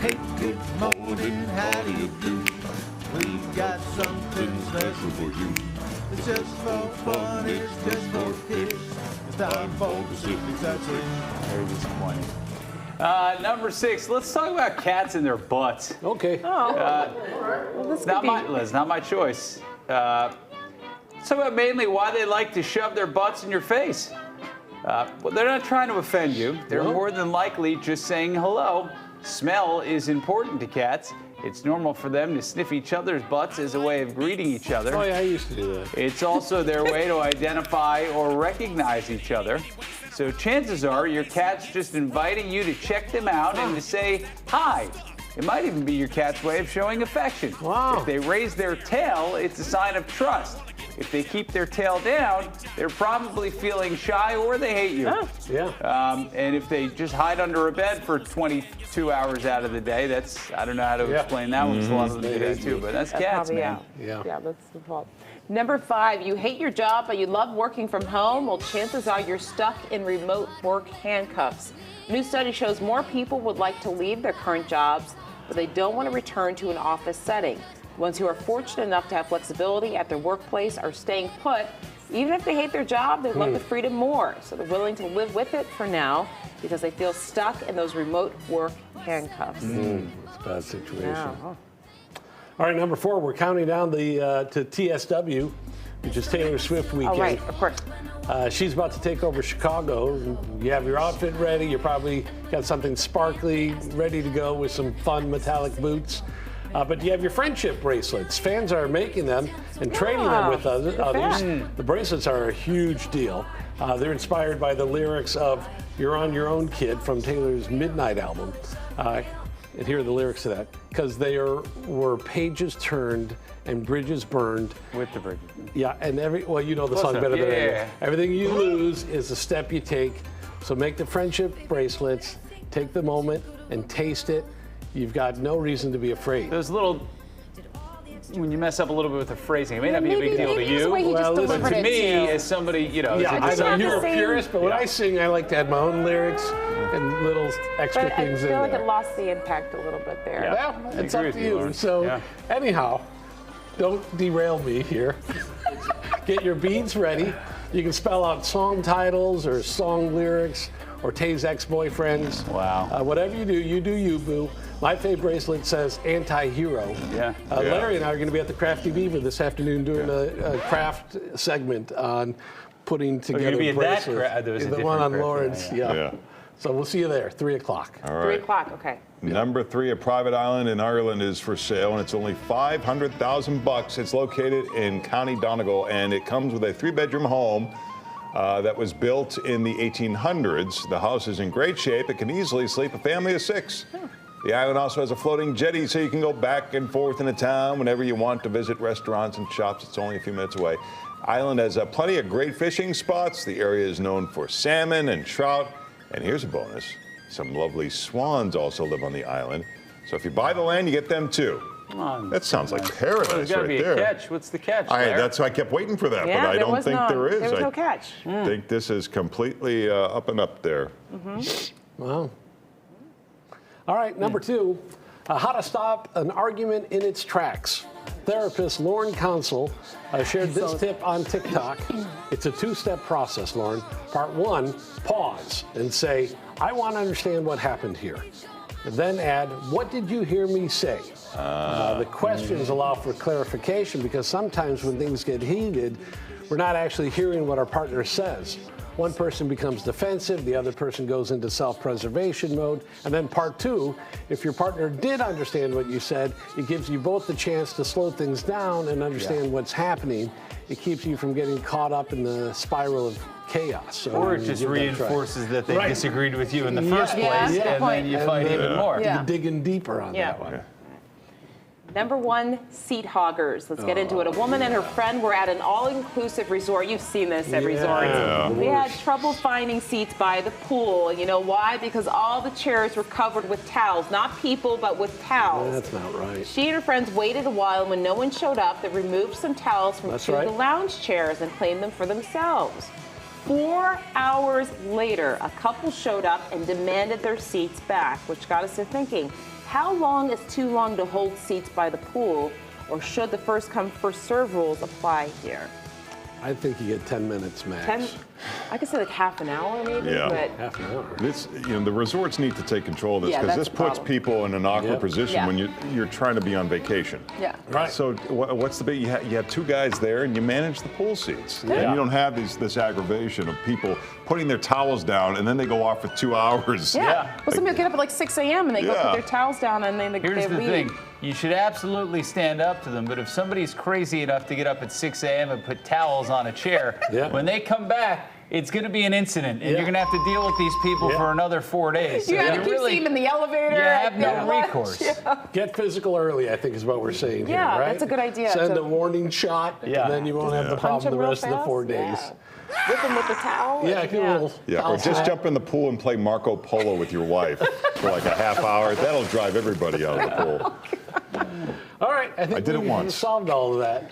Hey, good morning, how do you do? We've got something special for you. It's just for fun, it's just for kids. It's time for Pacific Sightseeing. Very disappointing. Number 6, let's talk about cats and their butts. Okay. Well, this could be... It's not my choice. Let's talk about mainly why they like to shove their butts in your face. Well, they're not trying to offend you. They're more than likely just saying hello. Smell is important to cats. It's normal for them to sniff each other's butts as a way of greeting each other. Oh, yeah, I used to do that. It's also their way to identify or recognize each other. So chances are your cat's just inviting you to check them out and to say hi. It might even be your cat's way of showing affection. Wow. If they raise their tail, it's a sign of trust. If they keep their tail down, they're probably feeling shy or they hate you. Yeah. And if they just hide under a bed for 22 hours out of the day, I don't know how to explain that one. A lot of them do that too, but that's cats, probably, man. Yeah. Yeah, that's the fault. Number 5, you hate your job, but you love working from home. Well, chances are you're stuck in remote work handcuffs. A new study shows more people would like to leave their current jobs, but they don't want to return to an office setting. The ones who are fortunate enough to have flexibility at their workplace are staying put. Even if they hate their job, they love the freedom more. So they're willing to live with it for now because they feel stuck in those remote work handcuffs. It's a bad situation. Yeah. All right, number 4, we're counting down to TSW, which is Taylor Swift weekend. Oh, right, of course. She's about to take over Chicago. You have your outfit ready. You probably got something sparkly ready to go with some fun metallic boots. But you have your friendship bracelets. Fans are making them and trading them with others. The bracelets are a huge deal. They're inspired by the lyrics of You're on Your Own, Kid from Taylor's Midnight album. And here are the lyrics to that. Because were pages turned and bridges burned. With the bridges. Yeah, and you know the song better than I do. Yeah. Everything you lose is a step you take. So make the friendship bracelets, take the moment and taste it. You've got no reason to be afraid. Those little, when you mess up a little bit with the phrasing, it may not be a big deal to Maybe it's the you. way he just Well, But delivered to it me, too. as somebody, Yeah, I it's know not you're the a same- purist, but when I sing, I like to add my own lyrics and little extra But I things in feel like there. it lost the impact a little bit there. Yeah. Well, I it's agree up to with you, you. Lauren. So, Yeah. anyhow, don't derail me here. Get your beads ready. You can spell out song titles or song lyrics or Tay's ex-boyfriends. Wow. Whatever you do you, boo. My favorite bracelet says anti-hero. Yeah. Larry and I are going to be at the Crafty Beaver this afternoon doing a craft segment on putting together gonna be at that bracelets. there was a The one different on craft, Lawrence, yeah. So we'll see you there, 3 o'clock. All 3 right. o'clock, okay. Number 3, a private island in Ireland is for sale, and it's only $500,000. It's located in County Donegal, and it comes with a 3-bedroom home that was built in the 1800s. The house is in great shape. It can easily sleep a family of 6. The island also has a floating jetty, so you can go back and forth in the town whenever you want to visit restaurants and shops. It's only a few minutes away. Island has plenty of great fishing spots. The area is known for salmon and trout. And here's a bonus. Some lovely swans also live on the island. So if you buy the land, you get them too. Come on. That sounds like paradise There's got to right be there. a catch. What's the catch, Larry? That's why I kept waiting for that, Yeah, but I there don't was think none. there is. There was I no catch. think this is completely up and up there. Wow. All right, number 2, how to stop an argument in its tracks. Therapist Lauren Council shared this tip on TikTok. It's a 2-step process, Lauren. Part 1, pause and say, I want to understand what happened here. And then add, what did you hear me say? The questions allow for clarification because sometimes when things get heated, we're not actually hearing what our partner says. One person becomes defensive, the other person goes into self-preservation mode. And then part 2, if your partner did understand what you said, it gives you both the chance to slow things down and understand what's happening. It keeps you from getting caught up in the spiral of chaos. So Or it you just give that a try. reinforces that they Right. disagreed with you in the first Yeah, place, good and point. then you fight even more. Yeah. You're digging deeper on Yeah. that one. Number 1, seat hoggers. Let's get into it. A woman and her friend were at an all-inclusive resort. You've seen this at resorts. They had trouble finding seats by the pool. You know why? Because all the chairs were covered with towels. Not people, but with towels. That's not right. She and her friends waited a while, and when no one showed up, they removed some towels from That's 2 of right. the lounge chairs and claimed them for themselves. 4 hours later, a couple showed up and demanded their seats back, which got us to thinking, how long is too long to hold seats by the pool, or should the first come, first serve rules apply here? I think you get 10 minutes max. I could say like half an hour maybe, Yeah. but Half an hour. This, the resorts need to take control of this Yeah, because that's this the puts problem. people in an awkward Yep. position Yeah. when you're trying to be on vacation. yeah. Right. So what's the big? You have two guys there, and you manage the pool seats, and Yeah. you don't have this aggravation of people putting their towels down, and then they go off for 2 hours. Yeah. Well, somebody will get up at like 6 a.m. and they go Yeah. put their towels down and then they Here's the leave. thing. You should absolutely stand up to them, but if somebody's crazy enough to get up at 6 a.m. and put towels on a chair, Yeah. when they come back, it's going to be an incident, and Yeah. you're going to have to deal with these people Yeah. for another 4 days. You So gotta keep seeing them in the elevator. you have at no the lunch. recourse. Yeah. Get physical early, I think is what we're saying here, Yeah, right? that's a good idea. Send So- a warning shot, Yeah. and then you won't have the Punch problem the them real rest of the fast. 4 days. Yeah. Whip them with the towel. Yeah, get a little Yeah, or towel just slap. jump in the pool and play Marco Polo with your wife for like a half hour. That'll drive everybody out of the pool. All right, I think I did it we've once. solved all of that.